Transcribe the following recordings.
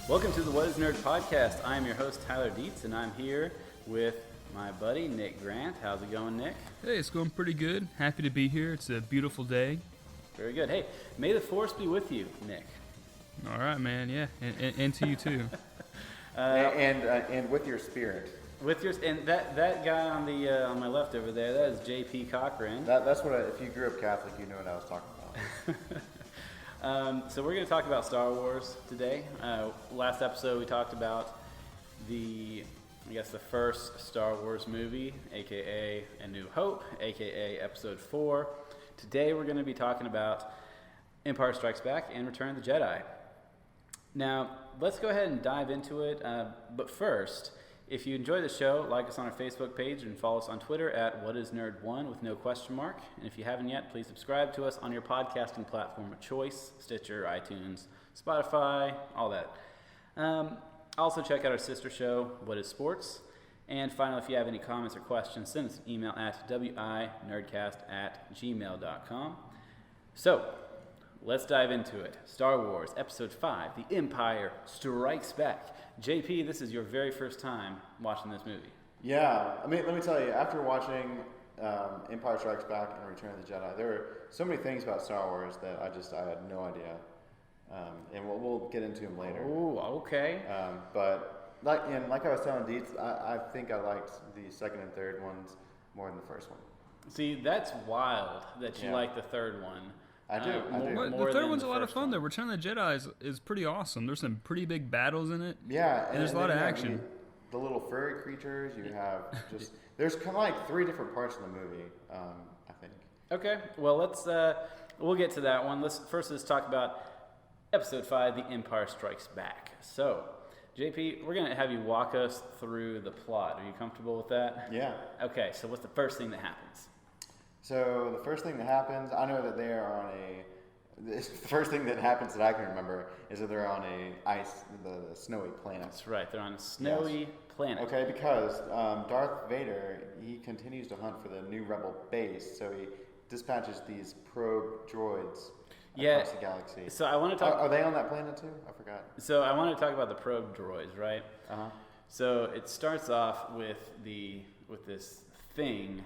Welcome to the What is Nerd podcast. I am your host, Tyler Dietz, and I'm here with my buddy, Nick Grant. How's it going, Nick? Hey, it's going pretty good. Happy to be here. It's a beautiful day. Very good. Hey, may the force be with you, Nick. All right, man. Yeah, and to you too. And with your spirit. With your and that guy on my left over there, that is J.P. Cochran. That's what if you grew up Catholic, you know what I was talking about. So we're going to talk about Star Wars today. Last episode we talked about the first Star Wars movie, aka A New Hope, aka Episode 4. Today we're going to be talking about Empire Strikes Back and Return of the Jedi. Now, let's go ahead and dive into it. But first, if you enjoy the show, like us on our Facebook page and follow us on Twitter at WhatIsNerd1 with no question mark. And if you haven't yet, please subscribe to us on your podcasting platform of choice, Stitcher, iTunes, Spotify, all that. Also check out our sister show, What is Sports? And finally, if you have any comments or questions, send us an email at winerdcast@gmail.com. So, let's dive into it. Star Wars Episode 5, The Empire Strikes Back. JP, this is your very first time watching this movie. Yeah, I mean, let me tell you, after watching Empire Strikes Back and Return of the Jedi, there were so many things about Star Wars that I had no idea. And we'll get into them later. Oh, okay. But like I was telling Dietz, I think I liked the second and third ones more than the first one. See, that's wild that you like the third one. I do. The third one's a lot of fun, though. Return of the Jedi is pretty awesome. There's some pretty big battles in it. Yeah. And there's a lot of action. The little furry creatures, you have just... There's kind of like three different parts of the movie, I think. Okay. Well, we'll get to that one. Let's talk about Episode 5, The Empire Strikes Back. So, JP, we're going to have you walk us through the plot. Are you comfortable with that? Yeah. Okay, so what's the first thing that happens? So the first thing that happens, I know that they are on the first thing that happens that I can remember is that they're on the snowy planet. That's right, they're on a snowy planet. Okay, because Darth Vader, he continues to hunt for the new rebel base, so he dispatches these probe droids across the galaxy. So I want to talk. Are they on that planet too? I forgot. So I want to talk about the probe droids, right? Uh-huh. So it starts off with this thing.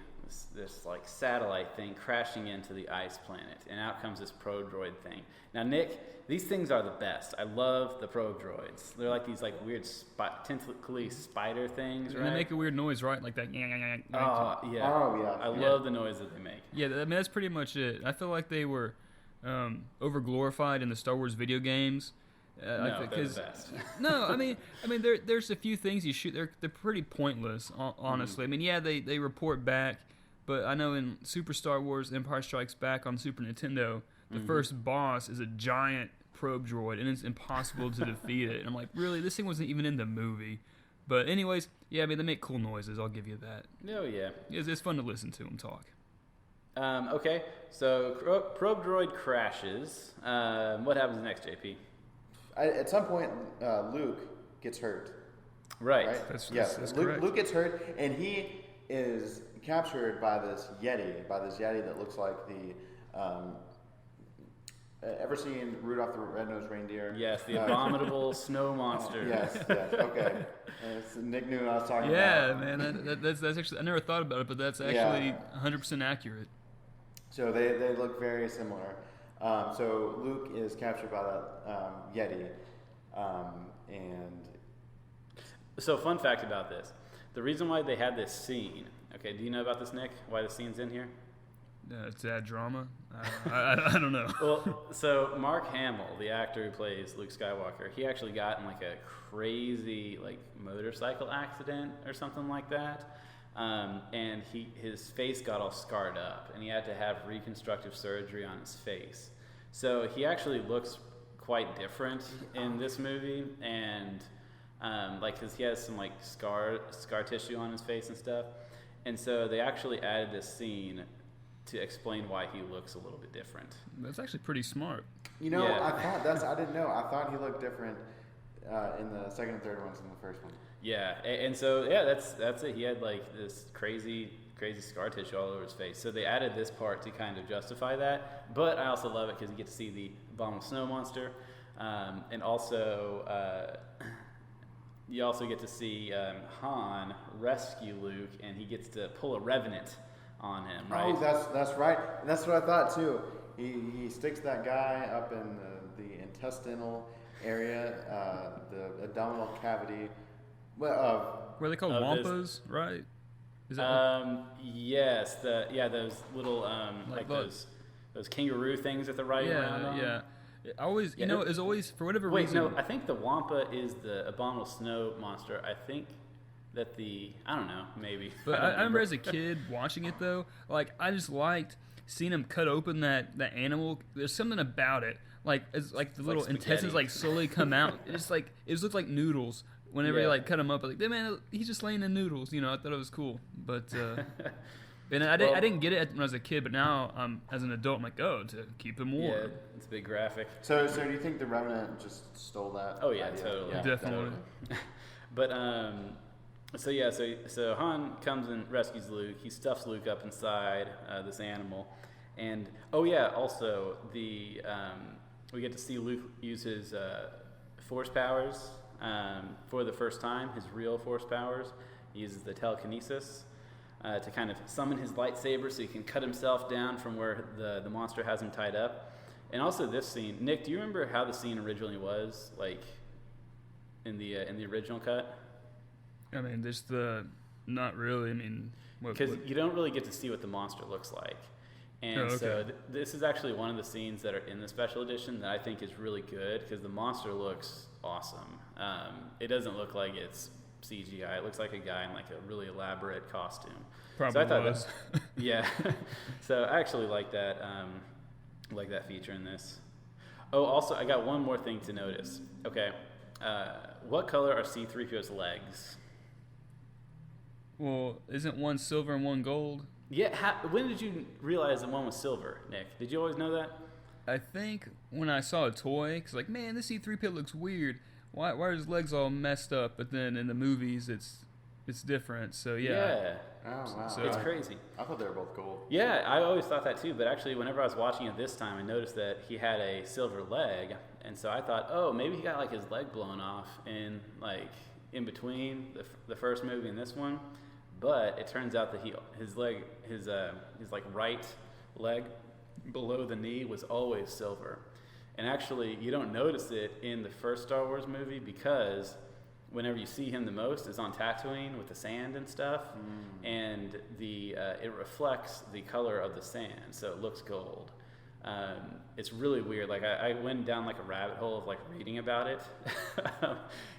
This like satellite thing crashing into the ice planet, and out comes this probe droid thing. Now, Nick, these things are the best. I love the probe droids. They're like these weird tentacly spider things, right? And they make a weird noise, right? Like that. Oh yeah. Oh yeah. I love the noise that they make. Yeah, I mean that's pretty much it. I feel like they were over glorified in the Star Wars video games. No, they're the best. No, I mean, there's a few things you shoot. They're pretty pointless, honestly. I mean, yeah, they report back. But I know in Super Star Wars Empire Strikes Back on Super Nintendo, the first boss is a giant probe droid, and it's impossible to defeat it. And I'm like, really? This thing wasn't even in the movie. But anyways, yeah, I mean, they make cool noises. I'll give you that. Oh, yeah. It's fun to listen to them talk. Okay, so probe droid crashes. What happens next, JP? At some point, Luke gets hurt. Right. That's Luke, Luke gets hurt, and he is captured by this Yeti that looks like the ever seen Rudolph the Red-Nosed Reindeer? Yes, the abominable snow monster. Yes, okay. Nick knew what I was talking about. Yeah, man, that's actually, I never thought about it, but that's actually 100% accurate. So they look very similar. So Luke is captured by that Yeti, and... So fun fact about this. The reason why they had this scene, okay, do you know about this, Nick? Why the scene's in here? It's that drama. I don't know. Well, so Mark Hamill, the actor who plays Luke Skywalker, he actually got in a crazy motorcycle accident or something like that, and his face got all scarred up, and he had to have reconstructive surgery on his face. So he actually looks quite different in this movie, and because he has some scar tissue on his face and stuff, and so they actually added this scene to explain why he looks a little bit different. That's actually pretty smart. I didn't know. I thought he looked different in the second and third ones than the first one. Yeah, and so that's it. He had this crazy scar tissue all over his face. So they added this part to kind of justify that. But I also love it because you get to see the abominable snow monster. And also, you also get to see Han rescue Luke, and he gets to pull a revenant on him, right? Oh, that's right. That's what I thought too. He sticks that guy up in the intestinal area, the abdominal cavity. Well, Were they called wampas, right? Is that yes, those little like those kangaroo things at the right around on. yeah. I always, it's always for whatever Wait, reason. no, I think the wampa is the abominable snow monster. I think that I don't know, maybe. But I remember as a kid watching it though, like I just liked seeing him cut open that animal. There's something about it, like it's like the little intestines like slowly come out. It's like it just looked like noodles. Whenever you like cut him up, like man, he's just laying in noodles. I thought it was cool, but and I didn't get it when I was a kid, but now as an adult, I'm like, to keep him warm. Yeah, it's a big graphic. So do you think the Revenant just stole that? Oh yeah, idea? totally, Yeah, definitely. But so Han comes and rescues Luke. He stuffs Luke up inside this animal, and also we get to see Luke use his force powers for the first time. His real force powers. He uses the telekinesis to kind of summon his lightsaber so he can cut himself down from where the monster has him tied up. And also this scene, Nick, do you remember how the scene originally was, like in the original cut? I mean, not really. I mean, because you don't really get to see what the monster looks like. And so this is actually one of the scenes that are in the special edition that I think is really good because the monster looks awesome. It doesn't look like it's CGI. It looks like a guy in like a really elaborate costume. Probably so I thought was. Yeah. So I actually like that feature in this. Oh, also I got one more thing to notice. Okay. What color are C-3PO's legs? Well, isn't one silver and one gold? Yeah, when did you realize that one was silver, Nick? Did you always know that? I think when I saw a toy, because like, man, this C-3PO looks weird. Why are his legs all messed up? But then in the movies, it's different. So yeah. Oh wow. So it's crazy. I thought they were both gold. Yeah, I always thought that too. But actually, whenever I was watching it this time, I noticed that he had a silver leg, and so I thought, oh, maybe he got like his leg blown off in between the first movie and this one. But it turns out that his like right leg below the knee was always silver. And actually, you don't notice it in the first Star Wars movie because whenever you see him the most is on Tatooine with the sand and stuff, and it reflects the color of the sand, so it looks gold. It's really weird. Like I went down like a rabbit hole of like reading about it,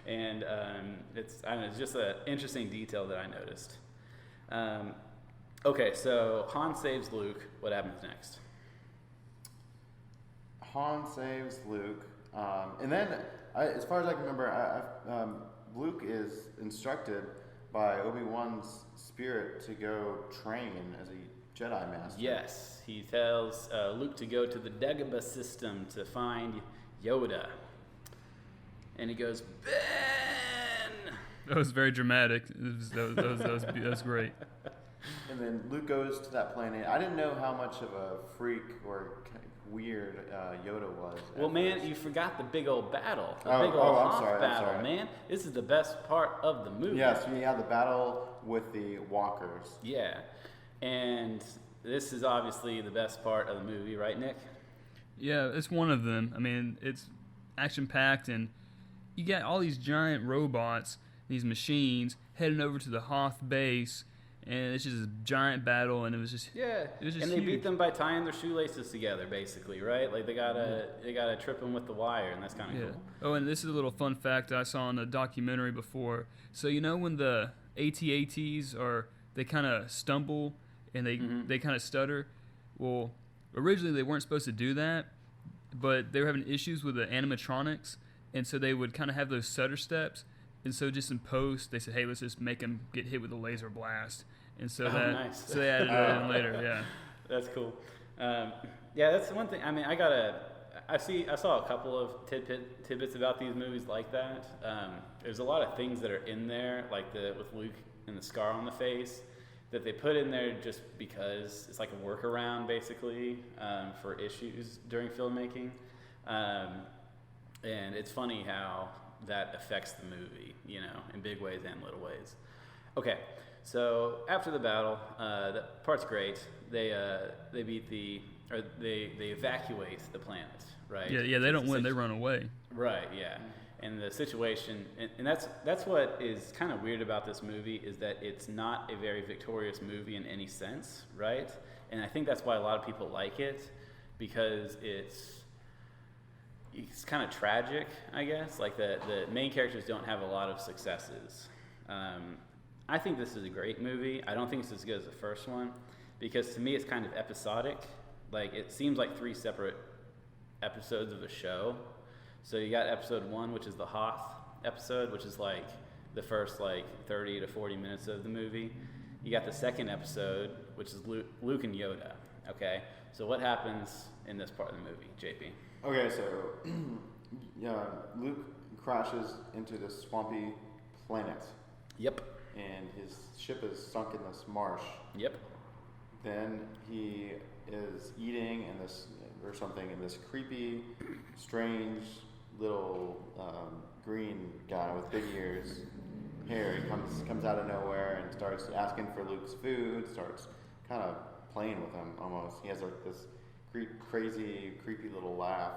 and it's just an interesting detail that I noticed. Okay, so Han saves Luke. What happens next? Han saves Luke, and then, as far as I can remember, Luke is instructed by Obi-Wan's spirit to go train as a Jedi Master. Yes, he tells Luke to go to the Dagobah system to find Yoda, and he goes, Ben! That was very dramatic. That was great. And then Luke goes to that planet. I didn't know how much of a freak or weird Yoda was. Well, man, you forgot the big old battle. The I'm Hoth sorry, battle, man. This is the best part of the movie. Yeah, so you have the battle with the walkers. Yeah, and this is obviously the best part of the movie, right, Nick? Yeah, it's one of them. I mean, it's action-packed, and you got all these giant robots, these machines, heading over to the Hoth base, and it's just a giant battle, and it was just and they beat them by tying their shoelaces together, basically, right? Like they gotta trip them with the wire, and that's kind of cool. Oh, and this is a little fun fact I saw in a documentary before. So when the AT-ATs they kind of stumble and they kind of stutter. Well, originally they weren't supposed to do that, but they were having issues with the animatronics, and so they would kind of have those stutter steps. And so just in post, they said, "Hey, let's just make them get hit with a laser blast." And so nice. So they added that in later. Yeah, that's cool. That's one thing. I mean, I saw a couple of tidbits about these movies like that. There's a lot of things that are in there, like with Luke and the scar on the face, that they put in there just because it's like a workaround, basically, for issues during filmmaking. And it's funny how that affects the movie, in big ways and little ways. Okay, so after the battle, that part's great. They evacuate the planet, right? Yeah. They don't win; they run away. Right. Yeah. And the situation, and that's what is kind of weird about this movie, is that it's not a very victorious movie in any sense, right? And I think that's why a lot of people like it, because it's kind of tragic, I guess. Like the main characters don't have a lot of successes. I think this is a great movie. I don't think it's as good as the first one, because to me it's kind of episodic. Like it seems like 3 separate episodes of a show. So you got episode 1, which is the Hoth episode, which is like the first 30 to 40 minutes of the movie. You got the second episode, which is Luke and Yoda. Okay, so what happens in this part of the movie, JP? Okay, so Luke crashes into this swampy planet. Yep. And his ship is sunk in this marsh. Yep. Then he is eating in this creepy, strange little green guy with big ears. Hair. He comes out of nowhere and starts asking for Luke's food. Starts kind of playing with him almost. He has this crazy, creepy little laugh.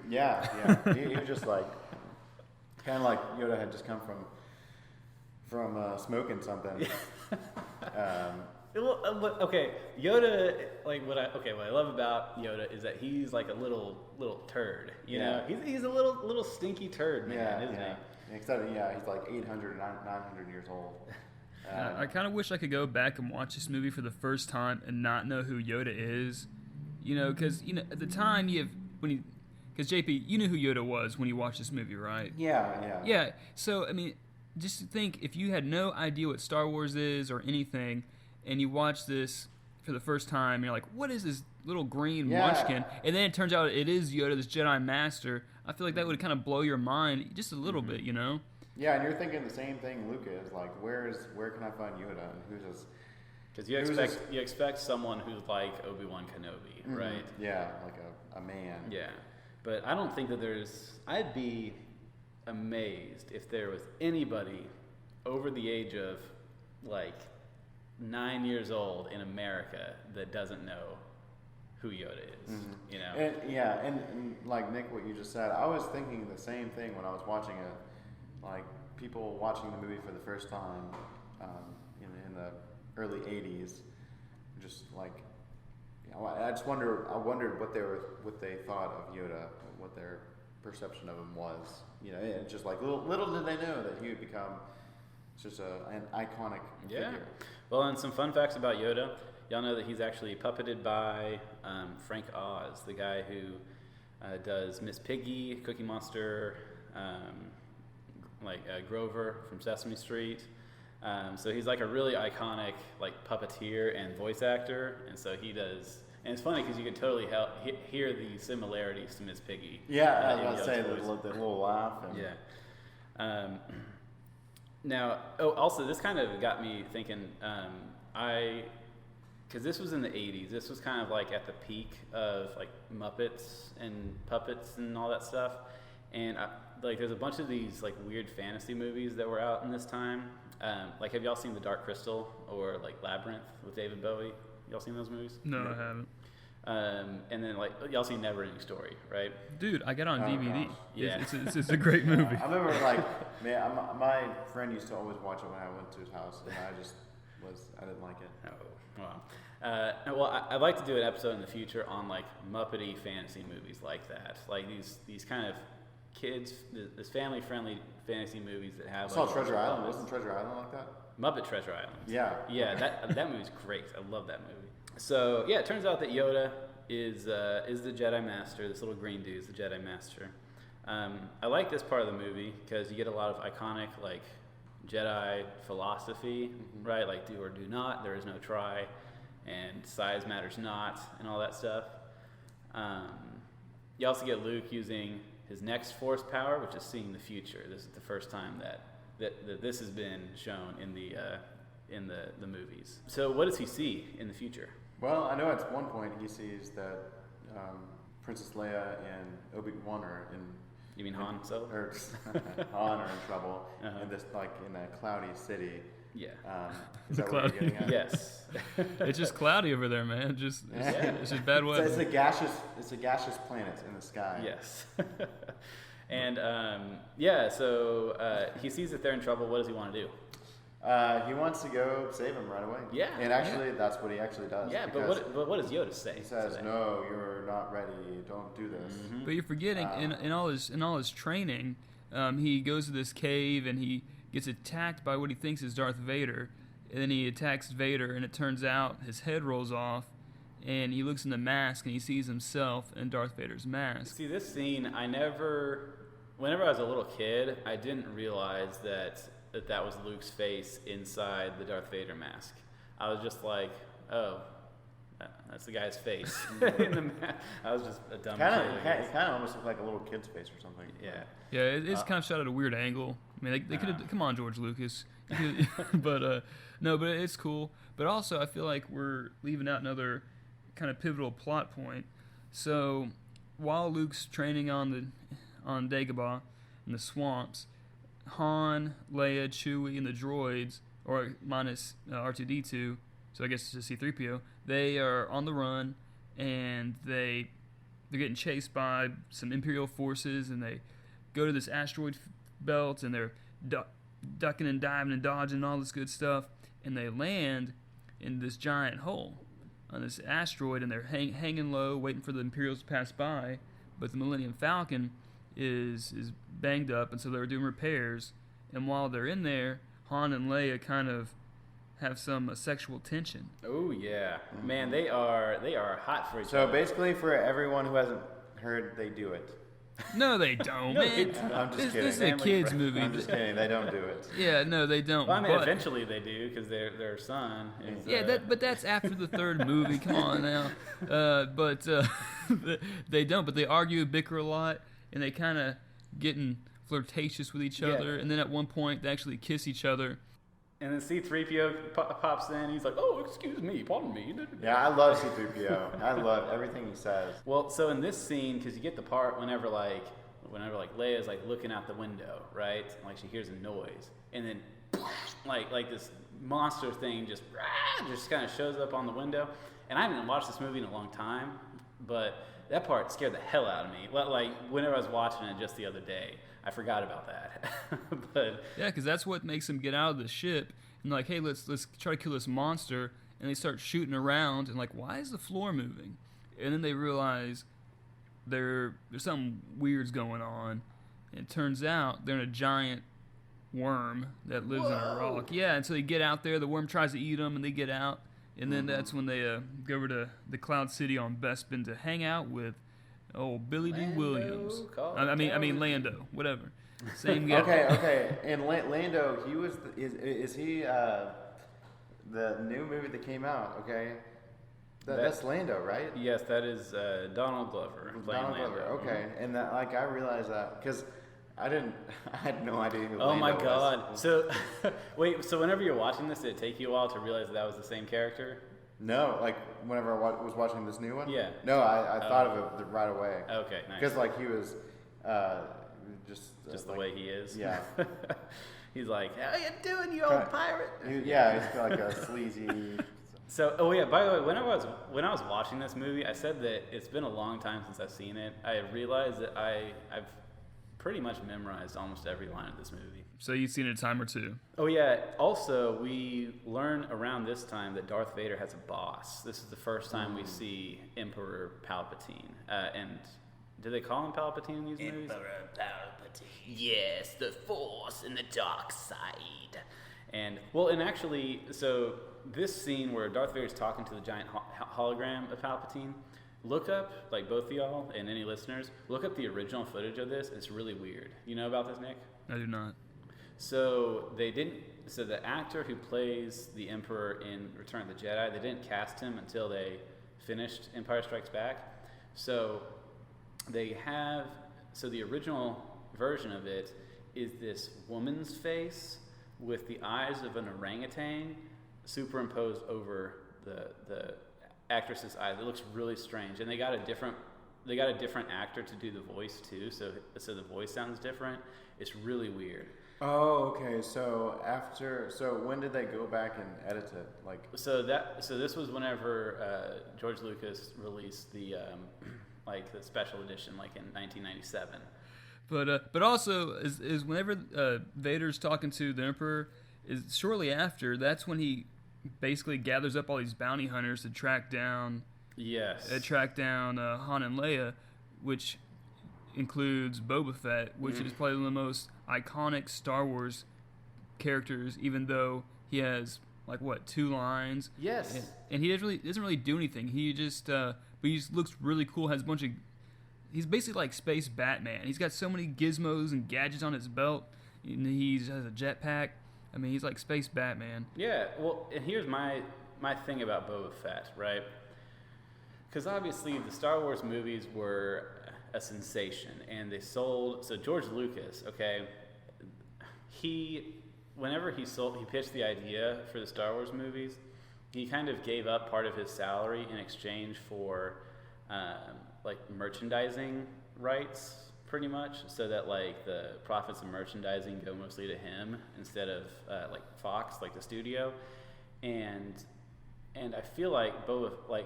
Yeah. He was just like, kind of like Yoda had just come from smoking something. Okay, Yoda. What I love about Yoda is that he's like a little turd. You know, he's a little stinky turd, man, isn't he? Except, he's like 800, 900 years old. I kind of wish I could go back and watch this movie for the first time and not know who Yoda is. Because at the time because JP, you knew who Yoda was when you watched this movie, right? Yeah. Yeah. So just to think, if you had no idea what Star Wars is or anything, and you watch this for the first time, and you're like, what is this little green munchkin? And then it turns out it is Yoda, this Jedi Master. I feel like that would kind of blow your mind just a little bit, Yeah, and you're thinking the same thing Luke is. Like, where can I find Yoda? And who's this? Because you expect someone who's like Obi-Wan Kenobi, right? Yeah, like a man. Yeah, but I don't think that I'd be amazed if there was anybody over the age of 9 years old in America that doesn't know who Yoda is. And like Nick, what you just said, I was thinking the same thing when I was watching it. Like people watching the movie for the first time in the early '80s, just I wondered what they thought of Yoda, what their perception of him was. And just like little did they know that he would become just an iconic figure. Well, and some fun facts about Yoda. Y'all know that he's actually puppeted by Frank Oz, the guy who does Miss Piggy, Cookie Monster, Grover from Sesame Street. So he's like a really iconic puppeteer and voice actor, and so he does. And it's funny because you can totally hear the similarities to Miss Piggy. Yeah, I was going to say the little laugh. Yeah. Now, also this kind of got me thinking. Because this was in the 80s. This was kind of at the peak of Muppets and puppets and all that stuff. And there's a bunch of these weird fantasy movies that were out in this time. Have y'all seen The Dark Crystal or Labyrinth with David Bowie? Y'all seen those movies? No, I haven't. And then y'all seen Neverending Story, right? Dude, I got it on DVD. Gosh. Yeah, it's a great movie. I remember my friend used to always watch it when I went to his house, and I didn't like it. Oh, wow. Well, I'd like to do an episode in the future on Muppety fantasy movies like that, these kind of kids, this family-friendly fantasy movies that have. I saw Treasure Island. Wasn't Treasure Island like that? Muppet Treasure Island. Yeah. That movie's great. I love that movie. So yeah, it turns out that Yoda is the Jedi Master. This little green dude is the Jedi Master. I like this part of the movie because you get a lot of iconic Jedi philosophy, right? Do or do not. There is no try, and size matters not, and all that stuff. You also get Luke using his next Force power, which is seeing the future. This is the first time that this has been shown in the movies. So what does he see in the future? Well, I know at one point he sees that Princess Leia and Obi-Wan are in. You mean Han Solo? Or Han are in trouble Uh-huh. in this in a cloudy city. Yeah. Is The that what you're cloudy- getting at? Yes. It's just cloudy over there, man. It's just bad So weather. it's a gaseous planet in the sky. Yes. And so he sees that they're in trouble. What does he want to do? He wants to go save him right away. Yeah, And actually, that's what he actually does. Yeah, because but what does Yoda say? he says, today? "No, you're not ready. Don't do this." Mm-hmm. But you're forgetting in all his training, he goes to this cave and he gets attacked by what he thinks is Darth Vader, and then he attacks Vader, and it turns out his head rolls off, and he looks in the mask and he sees himself in Darth Vader's mask. See, this scene, whenever I was a little kid, I didn't realize that was Luke's face inside the Darth Vader mask. I was just like, oh, that's the guy's face in the mask. I was just a dumb kid. I guess. It kind of almost looked like a little kid's face or something. Yeah. Yeah, it's kind of shot at a weird angle. I mean, they could have. Come on, George Lucas. But no, but it's cool. But also, I feel like we're leaving out another kind of pivotal plot point. So, while Luke's training on Dagobah in the swamps, Han, Leia, Chewie, and the droids, or minus R2D2, so I guess it's C-3PO, they are on the run, and they're getting chased by some Imperial forces, and they go to this asteroid belt, and they're ducking and diving and dodging and all this good stuff, and they land in this giant hole on this asteroid, and they're hanging low, waiting for the Imperials to pass by, but the Millennium Falcon is banged up, and so they're doing repairs, and while they're in there, Han and Leia kind of have some sexual tension. Oh yeah, man, they are hot for each So other. basically, for everyone who hasn't heard, they do it. No, they don't, No, man. they don't. I'm just This kidding. is a Family kids' friendly. movie. I'm just kidding. They don't do it. Yeah, no, they don't. Well, I mean, but, eventually they do because their son is. yeah, but that's after the third movie. Come on now. But they don't. But they argue, bicker a lot, and they kind of getting flirtatious with each Yeah. other. And then at one point, they actually kiss each other. And then C-3PO pops in. He's like, "Oh, excuse me, pardon me." Yeah, I love C-3PO. I love everything he says. Well, so in this scene, because you get the part whenever Leia's like looking out the window, right? Like she hears a noise, and then like this monster thing just kind of shows up on the window. And I haven't watched this movie in a long time, but that part scared the hell out of me. Like whenever I was watching it just the other day, I forgot about that. But Yeah, because that's what makes them get out of the ship. And like, hey, let's try to kill this monster. And they start shooting around, and like, why is the floor moving? And then they realize there's something weird's going on. And it turns out they're in a giant worm that lives in a rock. Yeah, and so they get out there. The worm tries to eat them, and they get out. And then that's when they go over to the Cloud City on Bespin to hang out with Billy D. Lando Williams. Calrissian. I mean Lando, whatever. Same guy. Okay. And Lando, he was is he the new movie that came out? Okay, that's Lando, right? yes, that is Donald Glover playing Donald Lando. Glover. Okay, and that I realized that because I had no idea who. Oh Lando my was. God! So, wait. So whenever you're watching this, did it take you a while to realize that was the same character? No, like whenever I was watching this new one. Yeah. No, I thought of it right away. Okay, nice. Because like he was Just the like, way he is. Yeah. He's like, "How you doing, you old pirate?" He's like a sleazy. So, by the way, when I was watching this movie, I said that it's been a long time since I've seen it. I realized that I've pretty much memorized almost every line of this movie. So you've seen it a time or two. Oh yeah. Also, we learn around this time that Darth Vader has a boss. This is the first time we see Emperor Palpatine. And do they call him Palpatine in these movies? Emperor Palpatine. Yes, the Force and the dark side. And actually, so this scene where Darth Vader's talking to the giant hologram of Palpatine, look up, like both of y'all and any listeners, look up the original footage of this. It's really weird. You know about this, Nick? I do not. So the actor who plays the Emperor in Return of the Jedi, they didn't cast him until they finished Empire Strikes Back. So the original version of it is this woman's face with the eyes of an orangutan superimposed over the actress's eyes. It looks really strange, and they got a different they got a different actor to do the voice too, so the voice sounds different. It's really weird. Oh, okay. So when did they go back and edit it? So this was whenever George Lucas released the the special edition, like in 1997. But also is whenever Vader's talking to the Emperor, is shortly after. That's when he basically gathers up all these bounty hunters to track down. Yes. Han and Leia, which includes Boba Fett, which is probably one of the most iconic Star Wars characters, even though he has 2 lines. Yes. And he doesn't really do anything. He just but he just looks really cool. Has a bunch of. He's basically like Space Batman. He's got so many gizmos and gadgets on his belt. And he has a jetpack. I mean, he's like Space Batman. Yeah. Well, and here's my thing about Boba Fett, right? Because obviously the Star Wars movies were a sensation, and they sold. So George Lucas, okay, whenever he pitched the idea for the Star Wars movies, he kind of gave up part of his salary in exchange for merchandising rights, pretty much, so that the profits of merchandising go mostly to him instead of Fox, the studio, and I feel like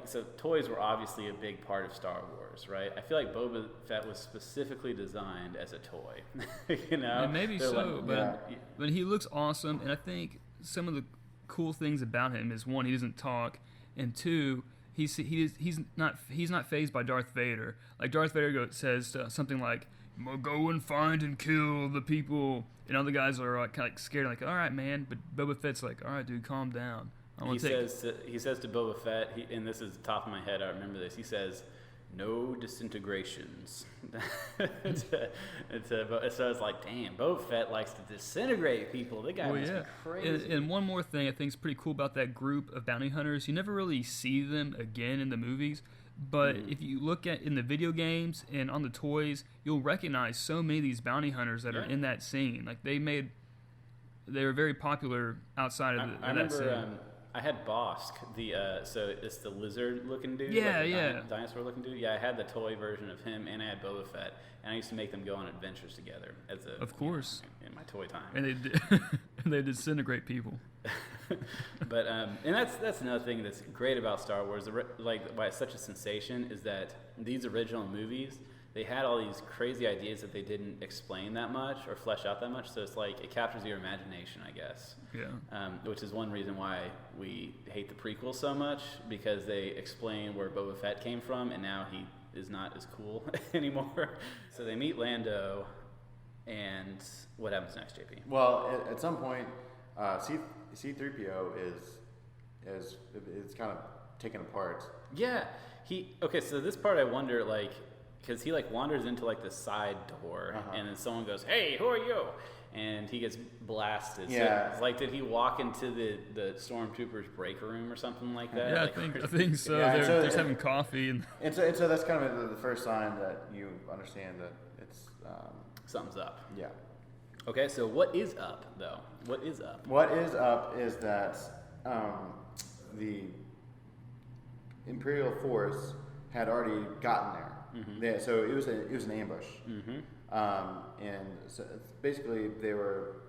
so toys were obviously a big part of Star Wars, right? I feel like Boba Fett was specifically designed as a toy, And maybe so, but he looks awesome, and I think some of the cool things about him is, one, he doesn't talk, and two, he's not fazed by Darth Vader. Like Darth Vader says something like, "Go and find and kill the people," and other guys are kind of scared, all right, man. But Boba Fett's like, "All right, dude, calm down." He says to Boba Fett, and this is top of my head, I remember this. He says, "No disintegrations." So it's like, damn, Boba Fett likes to disintegrate people. The guy must be crazy. And one more thing I think is pretty cool about that group of bounty hunters, you never really see them again in the movies. But if you look at in the video games and on the toys, you'll recognize so many of these bounty hunters that are in that scene. They were very popular outside of that scene. I had Bosk, so it's the lizard-looking dude, dinosaur-looking dude. Yeah, I had the toy version of him, and I had Boba Fett, and I used to make them go on adventures together of course, in my toy time. And they disintegrate people. But and that's another thing that's great about Star Wars. Why it's such a sensation is that these original movies, they had all these crazy ideas that they didn't explain that much or flesh out that much. So it's it captures your imagination, I guess. Yeah. Which is one reason why we hate the prequels so much, because they explain where Boba Fett came from, and now he is not as cool anymore. So they meet Lando, and what happens next, JP? Well, at some point, C-3PO is kind of taken apart. Yeah. So this part I wonder, because he wanders into the side door, and then someone goes, "Hey, who are you?" And he gets blasted. Yeah. So, did he walk into the stormtroopers' break room or something like that? Yeah, I think so. Yeah, they're just having coffee, and so that's kind of the first sign that you understand that it's something's up. Yeah. Okay, so what is up though? What is up? What is up is that the Imperial force had already gotten there. Mm-hmm. So it was an ambush. Mm-hmm. And so basically they were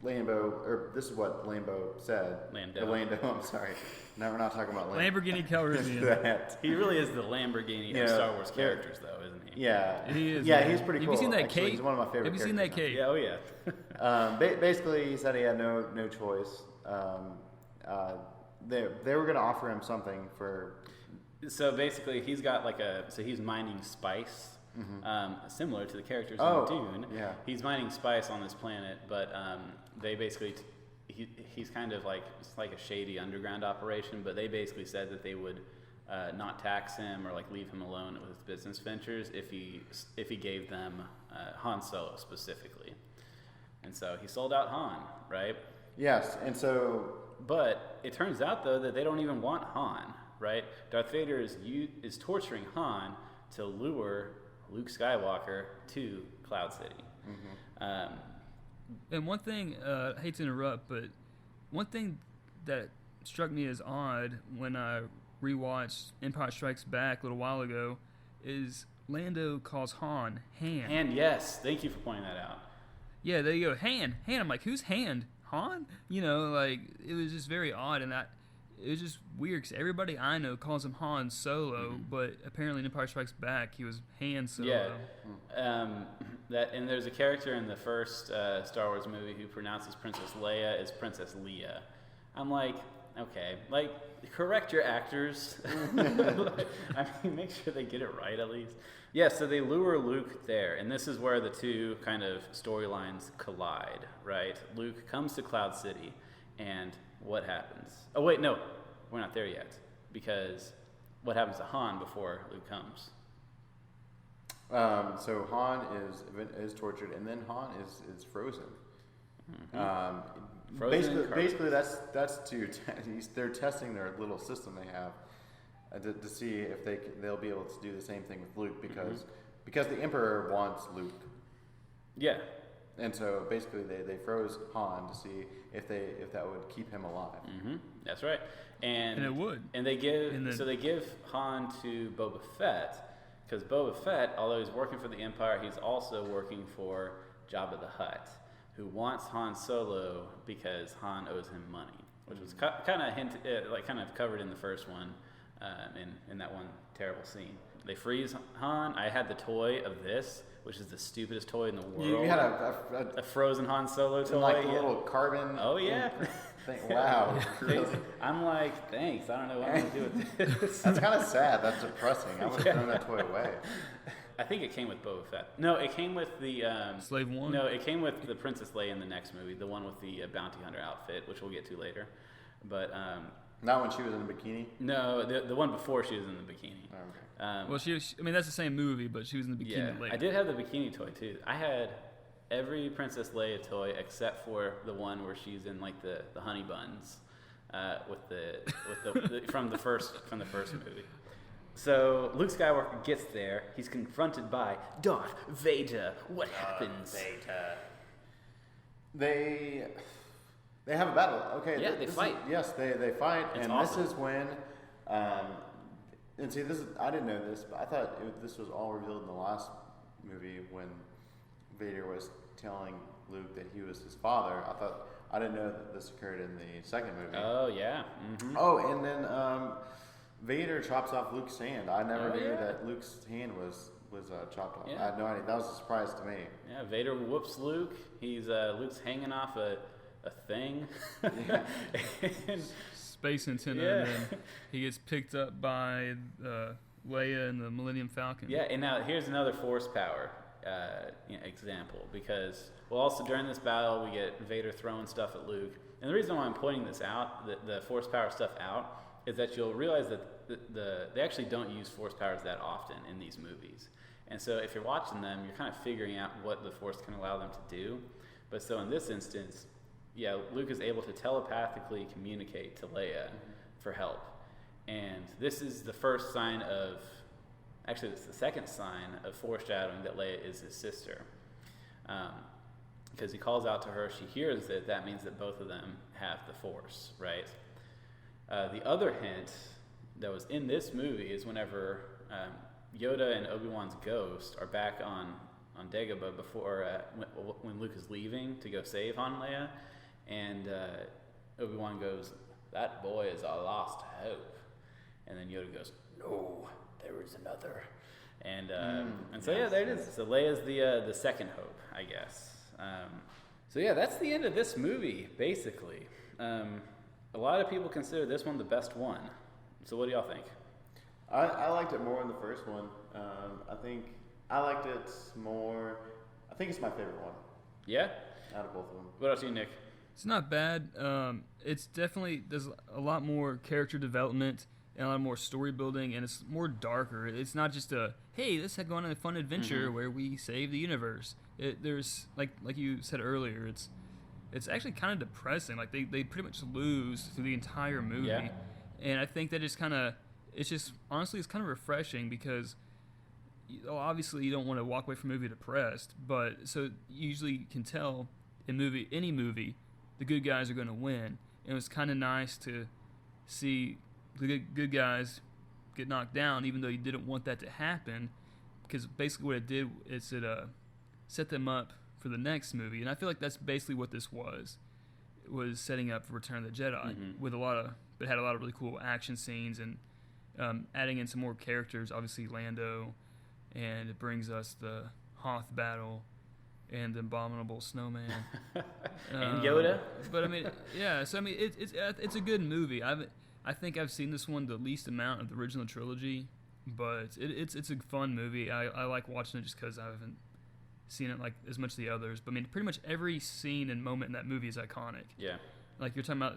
or this is what Lambo said. Lando, I'm sorry. No, we're not talking about Lamborghini Calrissian. He really is the Lamborghini of Star Wars characters, though, isn't he? Yeah, he is. Yeah, he's pretty cool. Have you seen that actually. cape? He's one of my favorite. Have you seen that cape? Yeah, oh yeah. Basically, he said he had no choice. They were going to offer him something for. So basically, he's got he's mining spice. Mm-hmm. Similar to the characters in Dune. Yeah. He's mining spice on this planet, but they basically he's kind of it's like a shady underground operation, but they basically said that they would not tax him or leave him alone with his business ventures if he gave them Han Solo specifically. And so he sold out Han, right? Yes, and so but it turns out though that they don't even want Han, right? Darth Vader is torturing Han to lure Luke Skywalker to Cloud City. Mm-hmm. And one thing, I hate to interrupt, but one thing that struck me as odd when I rewatched Empire Strikes Back a little while ago is Lando calls Han Han. And yes, thank you for pointing that out. Yeah, there you go. Han. I'm like, who's Han? Han? You know, like, it was just very odd, and it was just weird because everybody I know calls him Han Solo, but apparently in Empire Strikes Back he was Han Solo. Yeah, and there's a character in the first Star Wars movie who pronounces Princess Leia as Princess Leia. I'm like, okay, like, correct your actors. I mean, make sure they get it right at least. Yeah, so they lure Luke there, and this is where the two kind of storylines collide, right? Luke comes to Cloud City, and what happens? Oh, wait, no, we're not there yet, because what happens to Han before Luke comes? So Han is tortured, and then Han is frozen. Basically, that's they're testing their little system they have to see if they'll be able to do the same thing with Luke because the Emperor wants Luke. Yeah. And so basically they froze Han to see if that would keep him alive. Mm-hmm. That's right. And it would. And they give Han to Boba Fett, because Boba Fett, although he's working for the Empire, he's also working for Jabba the Hutt, who wants Han Solo because Han owes him money, which was kind of covered in the first one, in that one terrible scene. They freeze Han. I had the toy of this, which is the stupidest toy in the world. You had a frozen Han Solo toy, like a little carbon. Oh yeah. Thing. Wow. Really? I'm like, thanks. I don't know what I'm gonna do with this. That's kind of sad. That's depressing. I would have thrown that toy away. I think it came with Boba Fett. No, it came with the Slave One. No, it came with the Princess Leia in the next movie, the one with the bounty hunter outfit, which we'll get to later. But not when she was in a bikini. No, the one before she was in the bikini. Oh, okay. Well, I mean, that's the same movie, but she was in the bikini later. I did have the bikini toy too. I had every Princess Leia toy except for the one where she's in like the honey buns, with the from the first movie. So Luke Skywalker gets there. He's confronted by Darth Vader. What happens? Vader. They have a battle. Okay. Yeah, they fight. They fight, It's and awesome. this is when. And see, I didn't know this, but I thought this was all revealed in the last movie when Vader was telling Luke that he was his father. I didn't know that this occurred in the second movie. Oh yeah. Mm-hmm. Oh, and then Vader chops off Luke's hand. I never knew that Luke's hand was chopped off. Yeah. I had no idea. That was a surprise to me. Yeah, Vader whoops Luke. Luke's hanging off a thing. Yeah. And, space antenna, and then he gets picked up by Leia and the Millennium Falcon. Yeah, and now here's another force power example, because also during this battle we get Vader throwing stuff at Luke, and the reason why I'm pointing this out, the force power stuff out, is that you'll realize that they actually don't use force powers that often in these movies, and so if you're watching them, you're kind of figuring out what the force can allow them to do. But so in this instance, yeah, Luke is able to telepathically communicate to Leia for help. And this is the first sign of, actually it's the second sign of foreshadowing that Leia is his sister. Because he calls out to her, she hears it, that means that both of them have the Force, right? The other hint that was in this movie is whenever Yoda and Obi-Wan's ghost are back on Dagobah before, when Luke is leaving to go save Han and Leia. And Obi-Wan goes, "That boy is a lost hope." And then Yoda goes, "No, there is another." And so yeah, there it is. So Leia's the second hope, I guess. So yeah, that's the end of this movie, basically. A lot of people consider this one the best one. So what do y'all think? I liked it more than the first one. I think I liked it more. I think it's my favorite one Yeah? out of both of them. What else you, Nick? It's not bad. It's definitely, there's a lot more character development and a lot more story building, and it's more darker. It's not just hey, let's go on a fun adventure where we save the universe. There's like you said earlier, it's actually kind of depressing. Like they pretty much lose through the entire movie, and I think that it's kind of refreshing because obviously you don't want to walk away from a movie depressed, but so you usually can tell in any movie the good guys are going to win. And it was kind of nice to see the good guys get knocked down, even though you didn't want that to happen, because basically what it did is it set them up for the next movie, and I feel like that's basically what this was. It was setting up for Return of the Jedi with it had a lot of really cool action scenes and adding in some more characters, obviously Lando, and it brings us the Hoth battle and the Abominable Snowman and Yoda. But I mean, yeah. So I mean, it's a good movie. I think I've seen this one the least amount of the original trilogy, but it's a fun movie. I like watching it just because I haven't seen it like as much as the others. But I mean, pretty much every scene and moment in that movie is iconic. Yeah. Like you're talking about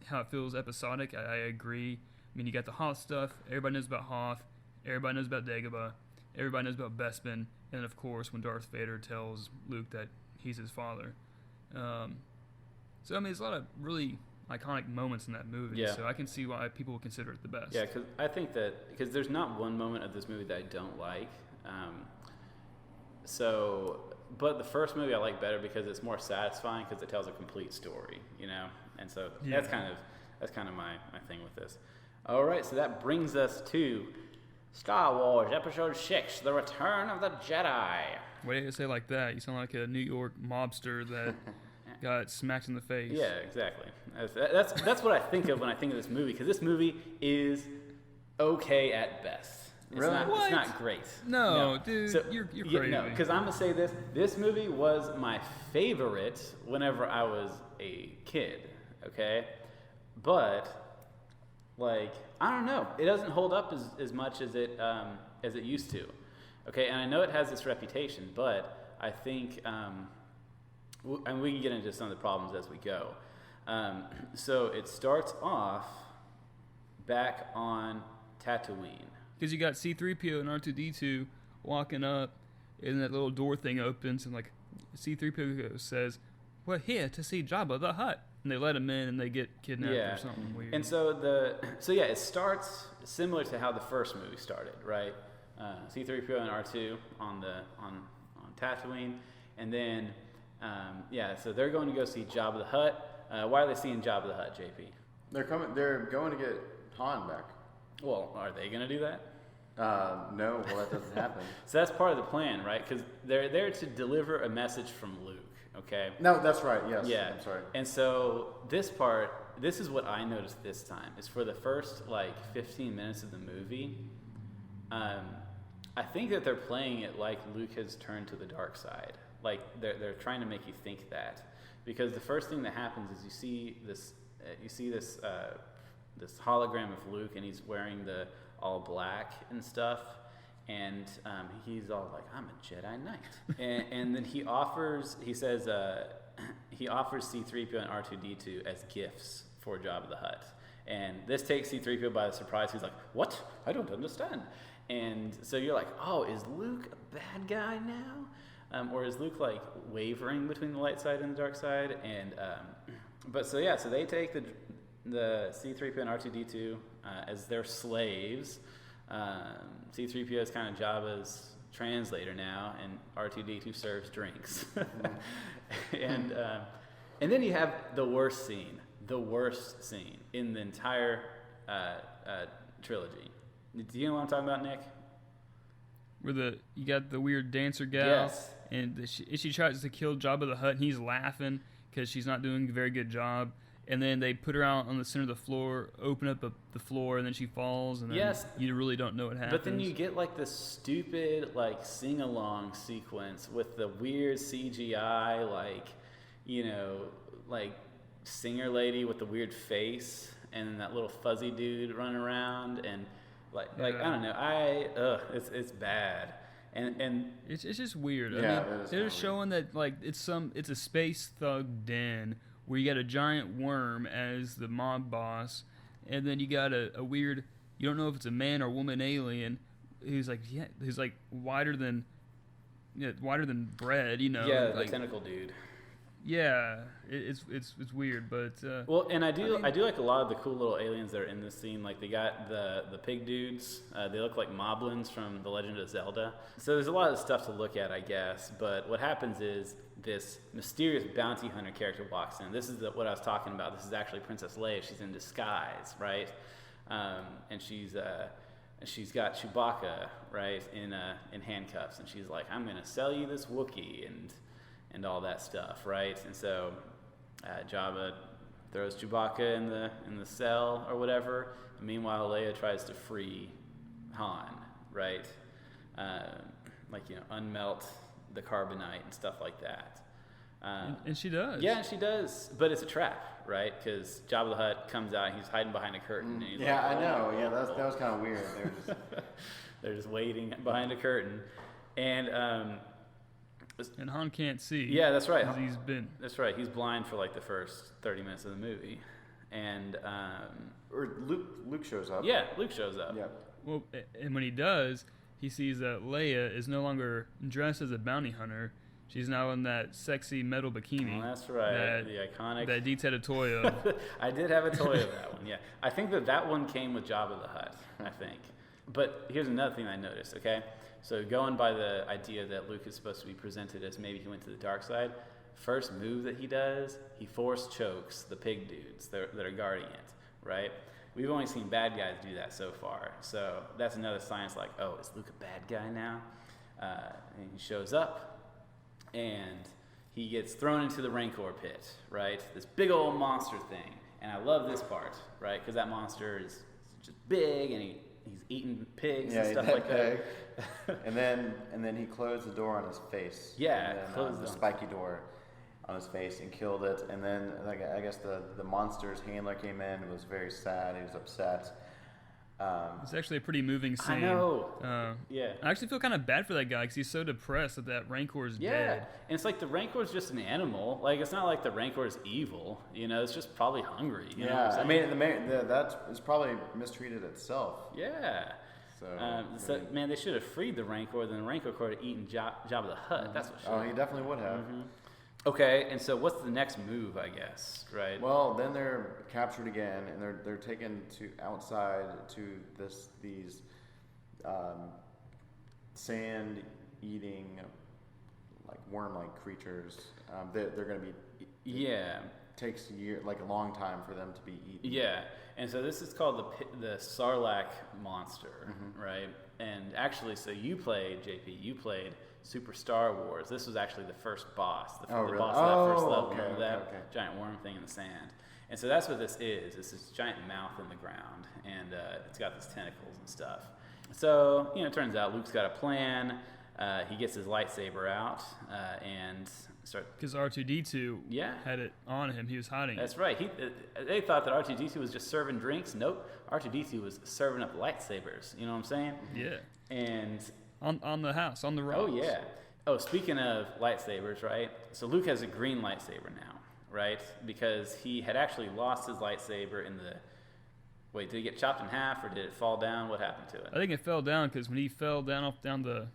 how it feels episodic. I agree. I mean, you got the Hoth stuff. Everybody knows about Hoth. Everybody knows about Dagobah. Everybody knows about Bespin. And of course, when Darth Vader tells Luke that he's his father. So I mean, there's a lot of really iconic moments in that movie. Yeah. So I can see why people would consider it the best. Yeah, because I think because there's not one moment of this movie that I don't like. But the first movie I like better because it's more satisfying because it tells a complete story, you know. And so that's kind of my thing with this. All right, so that brings us to Star Wars Episode 6, The Return of the Jedi. Why do you say it like that? You sound like a New York mobster that got smacked in the face. Yeah, exactly. That's what I think of when I think of this movie, because this movie is okay at best. It's Really? It's not great. No, dude, So, you're crazy. No, because I'm going to say this. This movie was my favorite whenever I was a kid, okay? But, like, I don't know. It doesn't hold up as much as it used to, okay? And I know it has this reputation, but I think, and we can get into some of the problems as we go. So it starts off back on Tatooine. Because you got C-3PO and R2-D2 walking up, and that little door thing opens, and like C-3PO says, "We're here to see Jabba the Hutt," and they let him in, and they get kidnapped or something weird. And so it starts similar to how the first movie started, right? C-3PO and R2 on Tatooine, and then so they're going to go see Jabba the Hutt. Why are they seeing Jabba the Hutt, JP? They're going to get Han back. Well, are they going to do that? No, well, that doesn't happen. So that's part of the plan, right? Because they're there to deliver a message from Luke, okay? No, that's right, yes. Yeah. I'm sorry. And so this is what I noticed this time, is for the first, 15 minutes of the movie, I think that they're playing it like Luke has turned to the dark side. Like, they're trying to make you think that. Because the first thing that happens is you see this hologram of Luke, and he's wearing the all black and stuff, and he's all like, "I'm a Jedi Knight," and then he offers C-3PO and R2-D2 as gifts for Jabba the Hutt, and this takes C-3PO by surprise. He's like, "What? I don't understand." And so you're like, "Oh, is Luke a bad guy now?" Or is Luke like wavering between the light side and the dark side? And so they take the C-3PO and R2-D2 as their slaves. C-3PO is kind of Jabba's translator now, and R2-D2 serves drinks. And then you have the worst scene in the entire trilogy. Do you know what I'm talking about, Nick? Where you got the weird dancer gal, yes, and she tries to kill Jabba the Hutt, and he's laughing because she's not doing a very good job. And then they put her out on the center of the floor, open up the floor, and then she falls, and then you really don't know what happens. But then you get this stupid sing-along sequence with the weird CGI singer lady with the weird face, and then that little fuzzy dude running around, and I don't know, it's bad. And it's just weird. Yeah, I mean, they're showing that it's a space thug den where you got a giant worm as the mob boss, and then you got a weird, you don't know if it's a man or woman alien who's wider than bread, you know. Yeah, the tentacle dude. Yeah, it's weird, but well, and I do like a lot of the cool little aliens that are in this scene. Like they got the pig dudes. They look like moblins from The Legend of Zelda. So there's a lot of stuff to look at, I guess. But what happens is this mysterious bounty hunter character walks in. This is what I was talking about. This is actually Princess Leia. She's in disguise, right? And she's she's got Chewbacca, right, in handcuffs, and she's like, I'm gonna sell you this Wookiee and all that stuff, right? And so Jabba throws Chewbacca in the cell or whatever. And meanwhile, Leia tries to free Han, right? Unmelt the carbonite and stuff like that. And she does. Yeah, and she does, but it's a trap, right? Because Jabba the Hutt comes out, and he's hiding behind a curtain. And he's yeah, like, I know. Yeah, that was kind of weird. They're just waiting behind a curtain, and Han can't see. Yeah, that's right. That's right. He's blind for like the first 30 minutes of the movie, and or Luke shows up. Yeah, Luke shows up. Yeah. Well, and when he does, he sees that Leia is no longer dressed as a bounty hunter. She's now in that sexy metal bikini. Oh, that's right. The iconic. That Deets had a toy of. I did have a toy of that one, yeah. I think that one came with Jabba the Hutt, I think. But here's another thing I noticed, okay? So going by the idea that Luke is supposed to be presented as maybe he went to the dark side, first move that he does, he force chokes the pig dudes that are guarding it, right? We've only seen bad guys do that so far. So that's another sign. It's like, oh, is Luke a bad guy now? And he shows up, and he gets thrown into the Rancor pit, right? This big old monster thing. And I love this part, right? Because that monster is just big, and he's eating pigs and stuff like that. and then he closed the door on his face. Yeah, closed the spiky door on his face and killed it. And then I guess the monster's handler came in and was very sad. He was upset. It's actually a pretty moving scene. I know. Yeah. I actually feel kind of bad for that guy because he's so depressed that Rancor's dead. Yeah, and it's like the Rancor's just an animal. Like, it's not like the Rancor's evil. You know, it's just probably hungry. You know what I'm saying? That is probably mistreated itself. Yeah. So, man, they should have freed the Rancor, then the Rancor could have eaten Jabba the Hutt. That's what should have. Oh, he definitely would have. Mm-hmm. Okay, and so what's the next move, I guess, right? Well, then they're captured again, and they're taken outside to these sand-eating, like worm-like creatures. They're going to be. Takes a long time for them to be eaten. Yeah, and so this is called the Sarlacc monster, right? And actually, so you played Super Star Wars. This was actually the first boss, the boss of that first level, that giant worm thing in the sand. And so that's what this is. It's this giant mouth in the ground, and it's got these tentacles and stuff. So, it turns out Luke's got a plan. He gets his lightsaber out and because R2-D2 had it on him. He was hiding That's right. They thought that R2-D2 was just serving drinks. Nope. R2-D2 was serving up lightsabers. You know what I'm saying? Yeah. And on the house, on the rocks. Oh, yeah. Oh, speaking of lightsabers, right? So Luke has a green lightsaber now, right? Because he had actually lost his lightsaber in the... Wait, did it get chopped in half, or did it fall down? What happened to it? I think it fell down because when he fell down the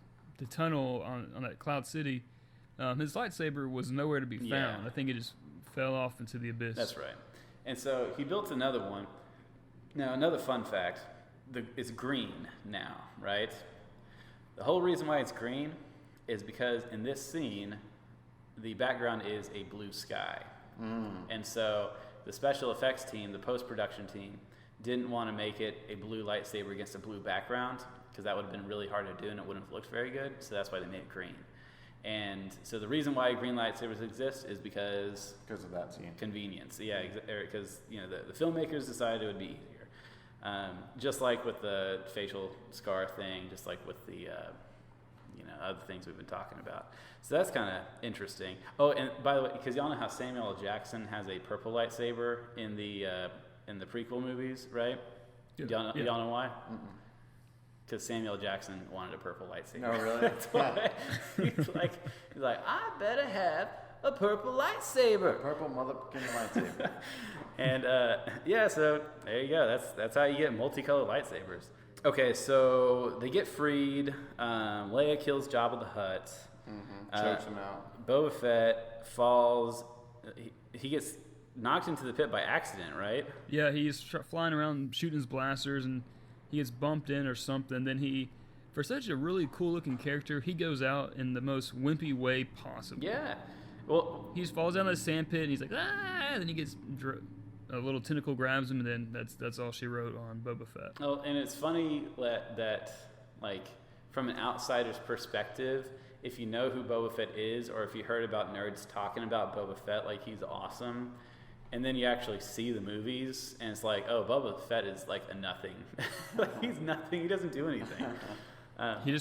tunnel on that Cloud City, his lightsaber was nowhere to be found. Yeah. I think it just fell off into the abyss. That's right. And so he built another one. Now, another fun fact, it's green now, right? The whole reason why it's green is because in this scene, the background is a blue sky. And so the special effects team, the post-production team, didn't want to make it a blue lightsaber against a blue background because that would have been really hard to do and it wouldn't have looked very good. So that's why they made it green. And so the reason why green lightsabers exist is because of that scene. Convenience. Yeah, because the filmmakers decided it would be easier. Just like with the facial scar thing, just like with the other things we've been talking about. So that's kind of interesting. Oh, and by the way, because y'all know how Samuel L. Jackson has a purple lightsaber in the prequel movies, right? Yeah. Y'all know why? Because Samuel L. Jackson wanted a purple lightsaber. Oh, really? That's why he's like, I better have a purple lightsaber. Purple motherfucking lightsaber. And so there you go. That's how you get multicolored lightsabers. Okay, so they get freed. Leia kills Jabba the Hutt. Chokes him out. Boba Fett falls. He gets knocked into the pit by accident, right? Yeah, he's flying around shooting his blasters, and he gets bumped in or something. Then he, for such a really cool-looking character, he goes out in the most wimpy way possible. Yeah. Well, he just falls down the sand pit, and he's like, ah! And then he gets a little tentacle grabs him, and then that's all she wrote on Boba Fett. Oh, and it's funny that like from an outsider's perspective, if you know who Boba Fett is, or if you heard about nerds talking about Boba Fett, like he's awesome, and then you actually see the movies, and it's like, oh, Boba Fett is like a nothing. Like he's nothing. He doesn't do anything. He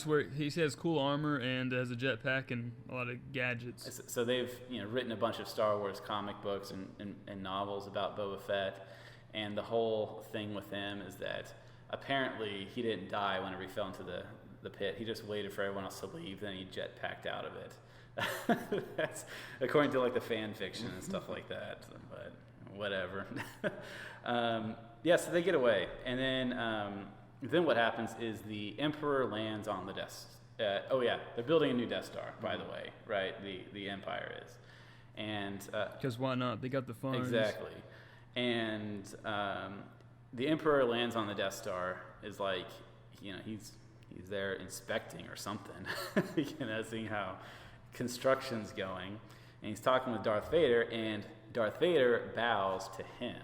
has cool armor and has a jetpack and a lot of gadgets. So they've written a bunch of Star Wars comic books and novels about Boba Fett, and the whole thing with him is that apparently he didn't die whenever he fell into the pit. He just waited for everyone else to leave, then he jetpacked out of it. That's according to like the fan fiction and stuff like that. But whatever. So they get away, and then what happens is the Emperor lands on the they're building a new Death Star, by the way, right? The Empire is, and because why not? They got the funds. Exactly, and the Emperor lands on the Death Star is like, he's there inspecting or something, seeing how construction's going, and he's talking with Darth Vader, and Darth Vader bows to him.